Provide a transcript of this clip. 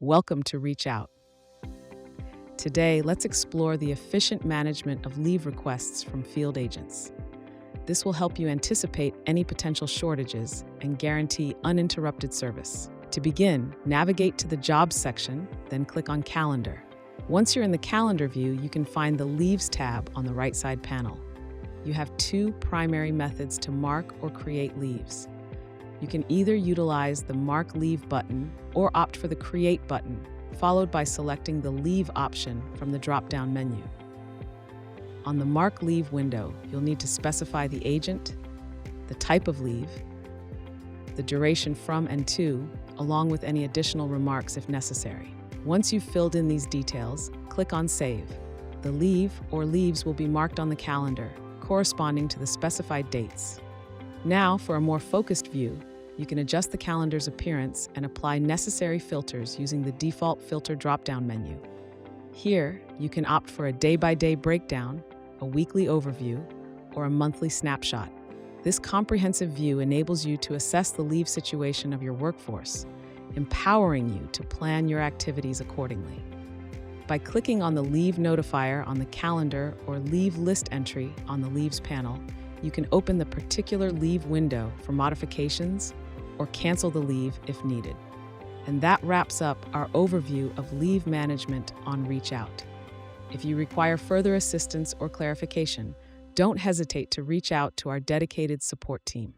Welcome to ReachOut. Today, let's explore the efficient management of leave requests from field agents. This will help you anticipate any potential shortages and guarantee uninterrupted service. To begin, navigate to the Jobs section, then click on Calendar. Once you're in the Calendar view, you can find the Leaves tab on the right side panel. You have two primary methods to mark or create leaves. You can either utilize the Mark Leave button or opt for the Create button, followed by selecting the Leave option from the drop-down menu. On the Mark Leave window, you'll need to specify the agent, the type of leave, the duration from and to, along with any additional remarks if necessary. Once you've filled in these details, click on Save. The leave or leaves will be marked on the calendar, corresponding to the specified dates. Now, for a more focused view, you can adjust the calendar's appearance and apply necessary filters using the default filter drop-down menu. Here, you can opt for a day-by-day breakdown, a weekly overview, or a monthly snapshot. This comprehensive view enables you to assess the leave situation of your workforce, empowering you to plan your activities accordingly. By clicking on the Leave Notifier on the calendar or Leave List entry on the Leaves panel, you can open the particular leave window for modifications or cancel the leave if needed. And that wraps up our overview of leave management on ReachOut. If you require further assistance or clarification, don't hesitate to reach out to our dedicated support team.